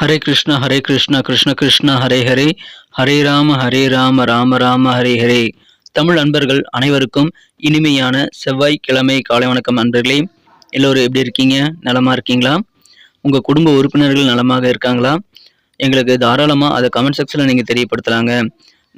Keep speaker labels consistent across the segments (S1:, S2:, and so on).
S1: ஹரே கிருஷ்ணா கிருஷ்ண கிருஷ்ணா ஹரே ஹரே, ஹரே ராம ராம ராம ஹரே ஹரே. தமிழ் அன்பர்கள் அனைவருக்கும் இனிமையான செவ்வாய்க்கிழமை காலை வணக்கம் அன்பர்களே. எல்லோரும் எப்படி இருக்கீங்க? நலமா இருக்கீங்களா? உங்க குடும்ப உறுப்பினர்கள் நலமாக இருக்காங்களா? எங்களுக்கு தாராளமாக அதை கமெண்ட் செக்ஷனில் நீங்கள் தெரியப்படுத்தலாங்க.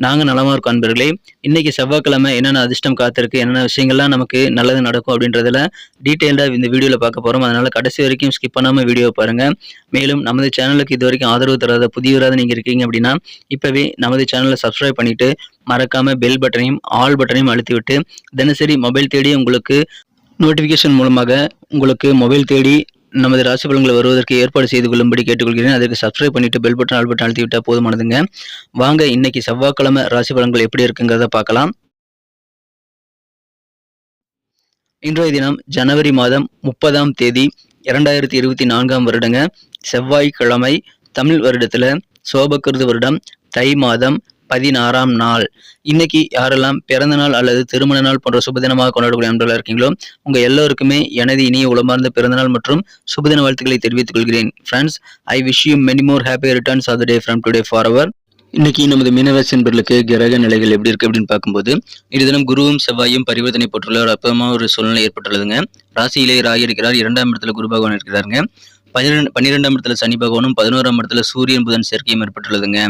S1: நாங்கள் நலமா இருக்கோம் அன்பர்களே. இன்னைக்கு செவ்வாய்க்கிழமை என்னென்ன அதிர்ஷ்டம் காத்திருக்கு, என்னென்ன விஷயங்கள்லாம் நமக்கு நல்லது நடக்கும் அப்படின்றதுல டீட்டெயில்டாக இந்த வீடியோவில் பார்க்க போகிறோம். அதனால் கடைசி வரைக்கும் ஸ்கிப் பண்ணாமல் வீடியோ பாருங்கள். மேலும் நமது சேனலுக்கு இது வரைக்கும் ஆதரவு தராத புதியவராக நீங்கள் இருக்கீங்க அப்படின்னா இப்போவே நமது சேனலை சப்ஸ்கிரைப் பண்ணிவிட்டு மறக்காமல் பெல் பட்டனையும் ஆல் பட்டனையும் அழுத்தி விட்டு தினசரி மொபைல் தேடி உங்களுக்கு நோட்டிஃபிகேஷன் மூலமாக உங்களுக்கு மொபைல் தேடி நமது ராசி பலன்களை வருவதற்கு ஏற்பாடு செய்து கொள்ளும்படி கேட்டுக்கொள்கிறேன். அதற்கு சப்ஸ்கிரைப் பண்ணிட்டு பெல் பட்டன் ஆல் பட்டன் அழுத்தி விட்டால் போதுமானதுங்க. வாங்க இன்னைக்கு செவ்வாய்க்கிழமை ராசி பலன்கள் எப்படி இருக்குங்கிறத பார்க்கலாம். இன்றைய தினம் ஜனவரி மாதம் 30ஆம் தேதி 2024 வருடங்க, செவ்வாய்க்கிழமை. தமிழ் வருடத்துல சோபகிருது வருடம் தை மாதம் 16ஆம் நாள். இன்னைக்கு யாரெல்லாம் பிறந்த நாள் அல்லது திருமண நாள் போன்ற சுபதினமாக கொண்டாடக்கூடிய நண்பர்களாக இருக்கீங்களோ உங்க எல்லோருக்குமே எனது இனிய உளமார்ந்த பிறந்தநாள் மற்றும் சுபதின வாழ்த்துக்களை தெரிவித்துக் கொள்கிறேன். Friends, I wish you many more happy returns of the day from today forever. இன்னைக்கு நமது மீனராசி என்பர்களுக்கு கிரக நிலைகள் எப்படி இருக்கு அப்படின்னு பார்க்கும்போது இது தினம் குருவும் செவ்வாயும் பரிவர்த்தனை பெற்றுள்ள ஒரு அற்புதமான ஒரு சூழ்நிலை ஏற்பட்டுள்ளதுங்க. ராசியிலே ராகி இருக்கிறார், 2ஆம் இடத்துல குரு பகவான் இருக்கிறாருங்க. 12ஆம் இடத்துல சனி பகவானும் 11ஆம் இடத்துல சூரியன் புதன் சேர்க்கையும் ஏற்பட்டுள்ளதுங்க.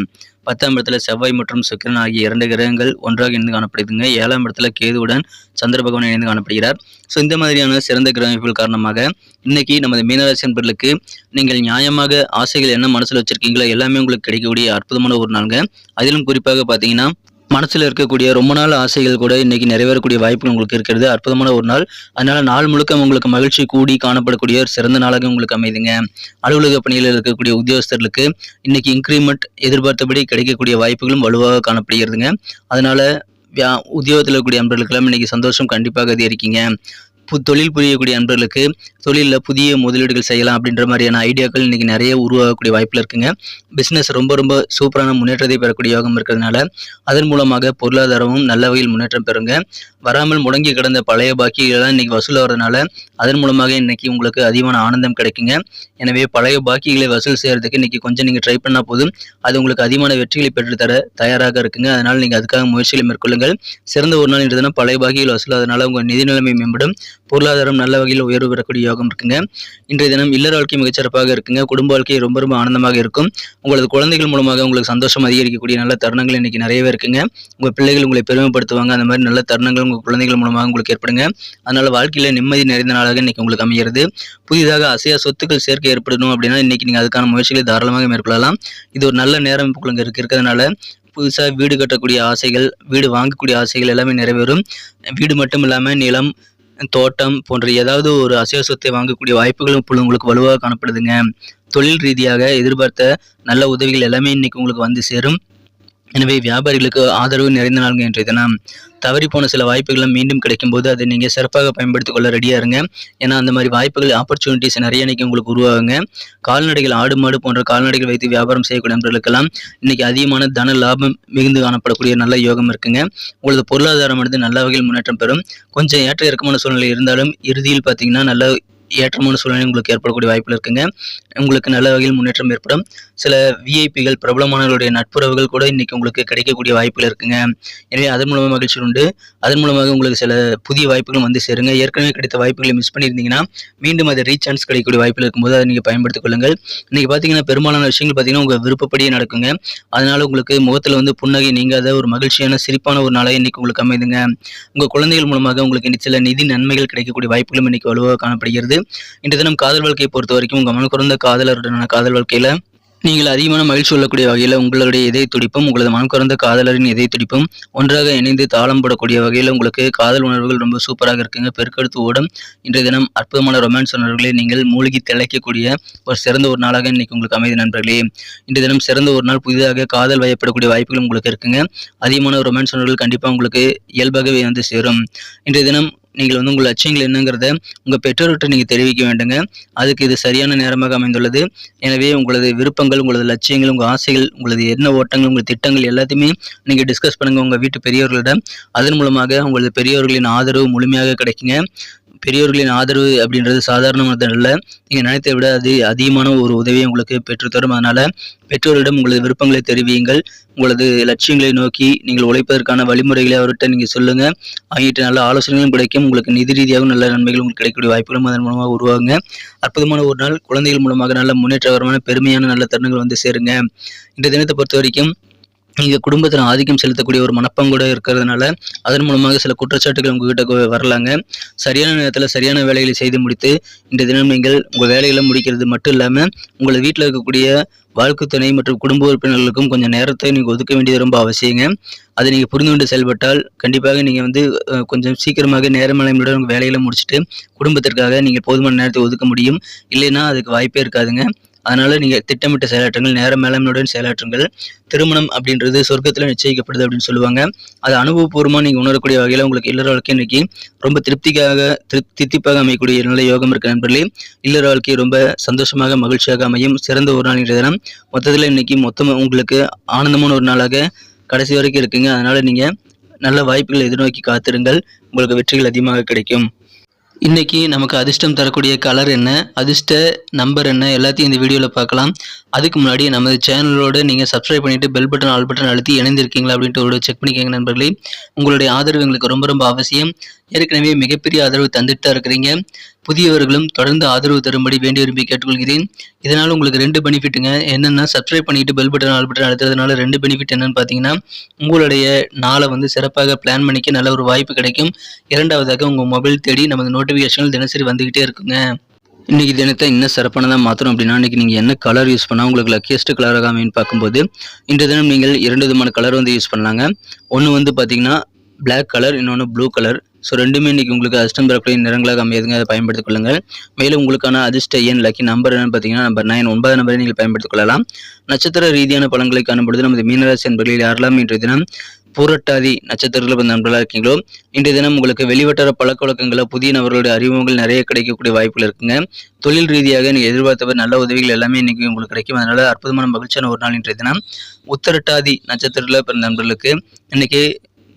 S1: 10ஆம் இடத்துல செவ்வாய் மற்றும் சுக்கிரன் ஆகிய 2 கிரகங்கள் ஒன்றாக இணைந்து காணப்படுதுங்க. 7ஆம் இடத்துல கேதுவுடன் சந்திர பகவான் இணைந்து காணப்படுகிறார். ஸோ இந்த மாதிரியான சிறந்த கிரக அமைப்புகள் காரணமாக இன்னைக்கு நமது மீனராசி நண்பர்களுக்கு நீங்கள் நியாயமாக ஆசைகள் என்ன மனசுல வச்சிருக்கீங்களோ எல்லாமே உங்களுக்கு கிடைக்கக்கூடிய அற்புதமான ஒரு நாளுங்க. அதிலும் குறிப்பாக பார்த்தீங்கன்னா மனசுல இருக்கக்கூடிய ரொம்ப நாள் ஆசைகள் கூட இன்னைக்கு நிறைவேறக்கூடிய வாய்ப்புகள் உங்களுக்கு இருக்கிறது. அற்புதமான ஒரு நாள். அதனால நாள் முழுக்க உங்களுக்கு மகிழ்ச்சி கூடி காணப்படக்கூடிய ஒரு சிறந்த நாளாக உங்களுக்கு அமைதுங்க. அலுவலக பணியில் இருக்கக்கூடிய உத்தியோகஸ்தர்களுக்கு இன்னைக்கு இன்கிரிமெண்ட் எதிர்பார்த்தபடி கிடைக்கக்கூடிய வாய்ப்புகளும் வலுவாக காணப்படுகிறதுங்க. அதனால உத்தியோகத்தில் இருக்கக்கூடிய நண்பர்களுக்கெல்லாம் இன்னைக்கு சந்தோஷம் கண்டிப்பாக அதிகரிக்கீங்க. தொழில் புரியக்கூடிய நண்பர்களுக்கு தொழிலில் புதிய முதலீடுகள் செய்யலாம் அப்படின்ற மாதிரியான ஐடியாக்கள் இன்னைக்கு நிறைய உருவாகக்கூடிய வாய்ப்பில் இருக்குங்க. பிஸ்னஸ் ரொம்ப சூப்பரான முன்னேற்றத்தை பெறக்கூடிய யோகம் இருக்கிறதுனால அதன் மூலமாக பொருளாதாரமும் நல்ல வகையில் முன்னேற்றம் பெறுங்க. வராமல் முடங்கி கிடந்த பழைய பாக்கிகளெல்லாம் இன்னைக்கு வசூல் வர்றதுனால அதன் மூலமாக இன்னைக்கு உங்களுக்கு அதிகமான ஆனந்தம் கிடைக்குங்க. எனவே பழைய பாக்கிகளை வசூல் செய்யறதுக்கு இன்னைக்கு கொஞ்சம் நீங்கள் ட்ரை பண்ணால் போதும், அது உங்களுக்கு அதிகமான வெற்றிகளை பெற்றுத்தர தயாராக இருக்குங்க. அதனால் நீங்கள் அதுக்காக முயற்சிகளை மேற்கொள்ளுங்கள். சிறந்த ஒரு நாள் இன்று பழைய பாக்கிகள் வசூலாதனால உங்கள் நிதி நிலைமை மேம்படும், பொருளாதாரம் நல்ல வகையில் உயர்வு பெறக்கூடிய யோகம் இருக்குங்க. இன்றைய தினம் இல்லற வாழ்க்கை மிகச்சிறப்பாக இருக்குங்க. குடும்ப வாழ்க்கை ரொம்ப ஆனந்தமாக இருக்கும். உங்களது குழந்தைகள் மூலமாக உங்களுக்கு சந்தோஷம் அதிகரிக்கக்கூடிய நல்ல தருணங்கள் இன்னைக்கு நிறையவே இருக்குங்க. உங்கள் பிள்ளைகள் உங்களை பெருமைப்படுத்துவாங்க. அந்த மாதிரி நல்ல தருணங்கள் உங்கள் குழந்தைகள் மூலமாக உங்களுக்கு ஏற்படுங்க. அதனால வாழ்க்கையில நிம்மதி நிறைந்த நாளாக இன்னைக்கு உங்களுக்கு அமைகிறது. புதிதாக அசையா சொத்துக்கள் சேர்க்கை ஏற்படணும் அப்படின்னா இன்னைக்கு நீங்கள் அதுக்கான முயற்சிகளை தாராளமாக மேற்கொள்ளலாம். இது ஒரு நல்ல நேரம் உங்களுக்கு இருக்கிறதுனால புதுசாக வீடு கட்டக்கூடிய ஆசைகள், வீடு வாங்கக்கூடிய ஆசைகள் எல்லாமே நிறைவேறும். வீடு மட்டும் இல்லாமல் நிலம், தோட்டம் போன்ற ஏதாவது ஒரு அசைய சொத்தை வாங்கக்கூடிய வாய்ப்புகளும் இப்பொழுது உங்களுக்கு வலுவாக காணப்படுதுங்க. தொழில் ரீதியாக எதிர்பார்த்த நல்ல உதவிகள் எல்லாமே இன்னைக்கு உங்களுக்கு வந்து சேரும். எனவே வியாபாரிகளுக்கு ஆதரவு நிறைந்த நாளுங்க இன்றைய தினம். தவறி போன சில வாய்ப்புகளும் மீண்டும் கிடைக்கும் போது அதை நீங்கள் சிறப்பாக பயன்படுத்திக் கொள்ள ரெடியாக இருங்க. ஏன்னா அந்த மாதிரி வாய்ப்புகள் ஆப்பர்ச்சுனிட்டிஸ் நிறைய இன்னைக்கு உங்களுக்கு உருவாகுங்க. கால்நடைகள், ஆடு மாடு போன்ற கால்நடைகள் வைத்து வியாபாரம் செய்யக்கூடிய நண்பர்களுக்கெல்லாம் இன்னைக்கு அதிகமான தன லாபம் மிகுந்து காணப்படக்கூடிய நல்ல யோகம் இருக்குங்க. உங்களது பொருளாதாரம் நல்ல வகையில் முன்னேற்றம் பெறும். கொஞ்சம் ஏற்ற இறக்கமான சூழ்நிலை இருந்தாலும் இறுதியில் பார்த்தீங்கன்னா நல்ல ஏற்றமான சூழ்நிலை உங்களுக்கு ஏற்படக்கூடிய வாய்ப்புகள் இருக்குங்க. உங்களுக்கு நல்ல வகையில் முன்னேற்றம் ஏற்படும். சில விஐபிகள், பிரபலமானவர்களுடைய நட்புறவுகள் கூட இன்னைக்கு உங்களுக்கு கிடைக்கக்கூடிய வாய்ப்புகள் இருக்குங்க. எனவே அதன் மூலமாக மகிழ்ச்சி உண்டு. அதன் மூலமாக உங்களுக்கு சில புதிய வாய்ப்புகள் வந்து சேருங்க. ஏற்கனவே கிடைத்த வாய்ப்புகளை மிஸ் பண்ணியிருந்தீங்கன்னா மீண்டும் அதை ரீசான்ஸ் கிடைக்கக்கூடிய வாய்ப்புகள் இருக்கும்போது அதை நீங்கள் பயன்படுத்திக் கொள்ளுங்கள். இன்னைக்கு பார்த்தீங்கன்னா பெரும்பாலான விஷயங்கள் பார்த்தீங்கன்னா உங்கள் விருப்பப்படியே நடக்குங்க. அதனால உங்களுக்கு முகத்தில் புன்னகை நீங்காத ஒரு மகிழ்ச்சியான சிரிப்பான ஒரு நாளாக இன்னைக்கு உங்களுக்கு அமைதுங்க. உங்கள் குழந்தைகள் மூலமாக உங்களுக்கு சில நிதி நன்மைகள் கிடைக்கக்கூடிய வாய்ப்புகளும் இன்னைக்கு வலுவாக காணப்படுகிறது. இன்றைய தினம் காதல் வாழ்க்கையை பொறுத்த வரைக்கும் உங்கள் மன குறைந்த காதலருடனான காதல் வாழ்க்கையில நீங்கள் அதிகமான மகிழ்ச்சி கொள்ளக்கூடிய வகையில் உங்களுடைய இதய துடிப்பும் உங்களது மனம் குறைந்த காதலரின் இதய துடிப்பும் ஒன்றாக இணைந்து தாளம் போடக்கூடிய வகையில் உங்களுக்கு காதல் உணர்வுகள் ரொம்ப சூப்பராக இருக்குங்க. பெருக்கெடுத்து ஓடும் இன்றைய தினம் அற்புதமான ரொமான்ஸ் உணர்வுகளை நீங்கள் மூழ்கி திளைக்கக்கூடிய ஒரு சிறந்த ஒரு நாளாக இன்னைக்கு உங்களுக்கு அமைதி நண்பர்களே. இன்றைய தினம் சிறந்த ஒரு நாள். புதிதாக காதல் வயப்படக்கூடிய வாய்ப்புகள் உங்களுக்கு இருக்குங்க. அதிகமான ரொமான்ஸ் உணர்வுகள் கண்டிப்பாக உங்களுக்கு இயல்பாகவே வந்து சேரும். இன்றைய தினம் நீங்கள் உங்கள் லட்சியங்கள் என்னங்கிறத உங்கள் பெற்றோர்கிட்ட நீங்கள் தெரிவிக்க வேண்டுங்க. அதுக்கு இது சரியான நேரமாக அமைந்துள்ளது. எனவே உங்களது விருப்பங்கள், உங்களது லட்சியங்கள், உங்கள் ஆசைகள், உங்களது என்ன ஓட்டங்கள், உங்கள் திட்டங்கள் எல்லாத்தையுமே நீங்கள் டிஸ்கஸ் பண்ணுங்கள் உங்கள் வீட்டு பெரியவர்களிடம். அதன் மூலமாக உங்களது பெரியவர்களின் ஆதரவு முழுமையாக கிடைக்குங்க. பெரியோர்களின் ஆதரவு அப்படின்றது சாதாரணமானது அல்ல. நீங்கள் நினைத்ததை விட அது அதிகமான ஒரு உதவியை உங்களுக்கு பெற்றுத்தரும். அதனால் பெற்றோரிடம் உங்களது விருப்பங்களை தெரிவியுங்கள். உங்களது லட்சியங்களை நோக்கி நீங்கள் உழைப்பதற்கான வழிமுறைகளை அவர்கிட்ட நீங்கள் சொல்லுங்கள். அவங்ககிட்ட நல்ல ஆலோசனைகளும் கிடைக்கும். உங்களுக்கு நிதி ரீதியாகவும் நல்ல நன்மைகள் உங்களுக்கு கிடைக்கக்கூடிய வாய்ப்புகளும் அதன் மூலமாக உருவாகுங்க. அற்புதமான ஒரு நாள். குழந்தைகள் மூலமாக நல்ல முன்னேற்றகரமான பெருமையான நல்ல தருணங்கள் வந்து சேருங்க. இந்த தினத்தை பொறுத்த வரைக்கும் நீங்கள் குடும்பத்தில் ஆதிக்கம் செலுத்தக்கூடிய ஒரு மனப்பாங்கோடு இருக்கிறதுனால அதன் மூலமாக சில குற்றச்சாட்டுகள் உங்ககிட்ட வரலாங்க. சரியான நேரத்தில் சரியான வேலைகளை செய்து முடித்து இந்த தினம் நீங்கள் உங்கள் வேலைகளை முடிக்கிறது மட்டும் இல்லாமல் உங்கள் வீட்டில் இருக்கக்கூடிய வாழ்க்கை துணை மற்றும் குடும்ப உறுப்பினர்களுக்கும் கொஞ்சம் நேரத்தை நீங்கள் ஒதுக்க வேண்டியது ரொம்ப அவசியங்க. அதை நீங்கள் புரிந்து கொண்டு செயல்பட்டால் கண்டிப்பாக நீங்கள் வந்து கொஞ்சம் சீக்கிரமாக நேரமேலாண்மையுடன் உங்கள் வேலைகளை முடிச்சுட்டு குடும்பத்திற்காக நீங்கள் போதுமான நேரத்தை ஒதுக்க முடியும். இல்லைன்னா அதுக்கு வாய்ப்பே இருக்காதுங்க. அதனால் நீங்கள் திட்டமிட்ட செயலாற்றுங்கள், நேர மேலாண்மையுடன் செயலாற்றுங்கள். திருமணம் அப்படின்றது சொர்க்கத்தில் நிச்சயிக்கப்படுது அப்படின்னு சொல்லுவாங்க. அது அனுபவபூர்வமாக நீங்கள் உணரக்கூடிய வகையில் உங்களுக்கு இல்லற வாழ்க்கை இன்னைக்கு ரொம்ப திருப்திப்பாக அமையக்கூடிய நல்ல யோகம் இருக்க நண்பர்களே. இல்லற வாழ்க்கை ரொம்ப சந்தோஷமாக மகிழ்ச்சியாக அமையும் சிறந்த ஒரு நாள் இன்றைய தினம். மொத்தத்தில் இன்னைக்கு உங்களுக்கு ஆனந்தமான ஒரு நாளாக கடைசி வரைக்கும் இருக்குங்க. அதனால் நீங்கள் நல்ல வாய்ப்புகளை எதிர்நோக்கி காத்திருங்கள். உங்களுக்கு வெற்றிகள் அதிகமாக கிடைக்கும். இன்றைக்கி நமக்கு அதிர்ஷ்டம் தரக்கூடிய கலர் என்ன, அதிர்ஷ்ட நம்பர் என்ன, எல்லாத்தையும் இந்த வீடியோவில் பார்க்கலாம். அதுக்கு முன்னாடி நமது சேனலோடு நீங்கள் சப்ஸ்கிரைப் பண்ணிவிட்டு பெல் பட்டன் ஆல் பட்டன் அழுத்தி இணைந்திருக்கீங்களா அப்படின்ட்டு ஒரு செக் பண்ணிக்கோங்க நண்பர்களே. உங்களுடைய ஆதரவு எங்களுக்கு ரொம்ப ரொம்ப அவசியம். ஏற்கனவே மிகப்பெரிய ஆதரவு தந்துட்டு தான் இருக்கிறீங்க. புதியவர்களும் தொடர்ந்து ஆதரவு தரும்படி வேண்டி விரும்பி கேட்டுக்கொள்கிறேன். இதனால் உங்களுக்கு 2 பெனிஃபிட்டுங்க. என்னென்னா சப்ஸ்கிரைப் பண்ணிவிட்டு bell button all button அழுத்துறதுனால 2 benefit என்னென்னு பார்த்தீங்கன்னா, உங்களுடைய நாளை வந்து சிறப்பாக பிளான் பண்ணிக்க நல்ல ஒரு வாய்ப்பு கிடைக்கும். இரண்டாவதாக உங்கள் மொபைல் தேடி நமது நோட்டிஃபிகேஷன்கள் தினசரி வந்துக்கிட்டே இருக்குங்க. இன்றைக்கி தினத்தை இன்னும் சிறப்பானதாக மாற்றணும் அப்படின்னா இன்றைக்கி நீங்கள் என்ன கலர் யூஸ் பண்ணால் உங்களுக்கு லக்கியஸ்ட் கலராக அமைன்னு பார்க்கும்போது இன்றைய தினம் நீங்கள் 2 விதமான கலர் வந்து யூஸ் பண்ணலாங்க. ஒன்று வந்து பார்த்திங்கன்னா பிளாக் கலர், இன்னொன்று ப்ளூ கலர். ஸோ ரெண்டுமே இன்றைக்கி உங்களுக்கு அதிர்ஷ்டம் பெறக்கூடிய நிறங்களாக அமையுதுங்க. அதை பயன்படுத்திக் கொள்ளுங்கள். மேலும் உங்களுக்கான அதிர்ஷ்ட எண் லக்கி நம்பர் என்னன்னு பார்த்தீங்கன்னா நம்பர் 9, 9 நம்பரை நீங்கள் பயன்படுத்திக் கொள்ளலாம். நட்சத்திர ரீதியான பலன்களை காணும்பொழுது நமது மீனராசி என்பர்களில் யாரெல்லாம் இன்றைய தினம் பூரட்டாதி நட்சத்திரத்தில் வந்த நண்பர்களாக இருக்கீங்களோ இன்றைய தினம் உங்களுக்கு வெளிவட்டார பழக்க வழக்கங்களை புதிய நபர்களுடைய அறிமுகங்கள் நிறைய கிடைக்கக்கூடிய வாய்ப்புகள் இருக்குங்க. தொழில் ரீதியாக நீங்கள் எதிர்பார்த்தவர் நல்ல உதவிகள் எல்லாமே இன்னைக்கு உங்களுக்கு கிடைக்கும். அதனால அற்புதமான மகிழ்ச்சியான ஒரு நாள் இன்றைய தினம். உத்தரட்டாதி நட்சத்திரத்தில் பிறந்த நண்பர்களுக்கு இன்னைக்கு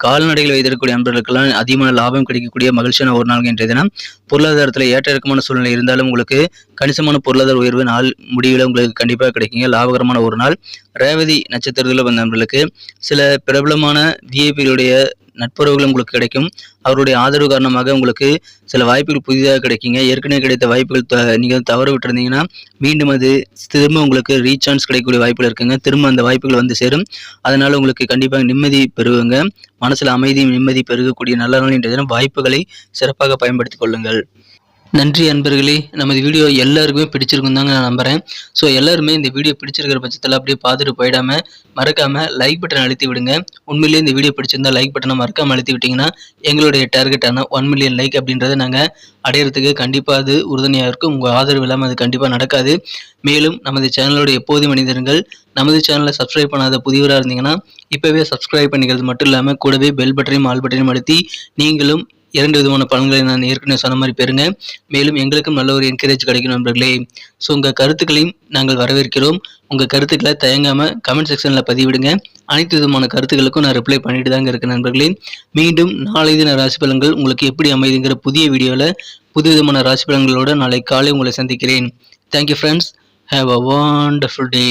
S1: கால்நடைகள் வைத்திருக்கக்கூடிய நண்பர்களுக்கெல்லாம் அதிகமான லாபம் கிடைக்கக்கூடிய மகிழ்ச்சியான ஒரு நாள் இன்றைய தினம். பொருளாதாரத்தில் ஏற்ற இறக்கமான சூழ்நிலை இருந்தாலும் உங்களுக்கு கணிசமான பொருளாதார உயர்வு நாள் முடிவில் உங்களுக்கு கண்டிப்பாக கிடைக்குங்க. லாபகரமான ஒரு நாள். ரேவதி நட்சத்திரத்தில் வந்த நண்பர்களுக்கு சில பிரபலமான விஐபிகளுடைய நட்புறவுகள் உங்களுக்கு கிடைக்கும். அவருடைய ஆதரவு காரணமாக உங்களுக்கு சில வாய்ப்புகள் புதிதாக கிடைக்குங்க. ஏற்கனவே கிடைத்த வாய்ப்புகள் நீங்கள் தவற விட்டுருந்தீங்கன்னா மீண்டும் அது திரும்ப உங்களுக்கு ரீசான்ஸ் கிடைக்கக்கூடிய வாய்ப்புகள் இருக்குங்க. திரும்ப அந்த வாய்ப்புகள் வந்து சேரும். அதனால் உங்களுக்கு கண்டிப்பாக நிம்மதி பெறுவங்க. மனசில் அமைதியும் நிம்மதி பெருகக்கூடிய நல்ல நாள் என்ற தினம். வாய்ப்புகளை சிறப்பாக பயன்படுத்திக் கொள்ளுங்கள். நன்றி அன்பர்களே. நமது வீடியோ எல்லாருக்குமே பிடிச்சிருக்கும் தாங்க நான் நம்புகிறேன். ஸோ எல்லாருமே இந்த வீடியோ பிடிச்சிருக்கிற பட்சத்தில் அப்படியே பார்த்துட்டு போயிடாமல் மறக்காமல் லைக் பட்டன் அழுத்தி விடுங்க. உண்மையிலேயே இந்த வீடியோ பிடிச்சிருந்தா லைக் பட்டனை மறக்காமல் அழுத்தி விட்டிங்கன்னா எங்களுடைய டார்கெட்டான 1 மில்லியன் லைக் அப்படின்றத நாங்கள் அடையிறதுக்கு கண்டிப்பாக அது உறுதுணையாக இருக்கும். உங்கள் ஆதரவு இல்லாமல் அது கண்டிப்பாக நடக்காது. மேலும் நமது சேனலோட எப்போதும் மனிதர்கள் நமது சேனலை சப்ஸ்கிரைப் பண்ணாத புதியவராக இருந்தீங்கன்னா இப்போவே சப்ஸ்கிரைப் பண்ணிக்கிறது மட்டும் இல்லாமல் கூடவே பெல் பட்டனையும் ஆல் பட்டனையும் அழுத்தி நீங்களும் 2 விதமான பலன்களை நான் ஏற்கனவே சொன்ன மாதிரி பெறுங்க. மேலும் எங்களுக்கும் நல்ல ஒரு என்கரேஜ் கிடைக்கும் நண்பர்களே. ஸோ உங்கள் கருத்துக்களையும் நாங்கள் வரவேற்கிறோம். உங்கள் கருத்துக்களை தயங்காமல் கமெண்ட் செக்ஷனில் பதிவிடுங்க. அனைத்து விதமான கருத்துக்களுக்கும் நான் ரிப்ளை பண்ணிட்டு தாங்க இருக்கேன் நண்பர்களே. மீண்டும் நாளை தின ராசி பலன்கள் உங்களுக்கு எப்படி அமைதுங்கிற புதிய வீடியோவில் புது விதமான ராசி பலன்களோடு நாளை காலை உங்களை சந்திக்கிறேன். Thank you friends. Have a wonderful day.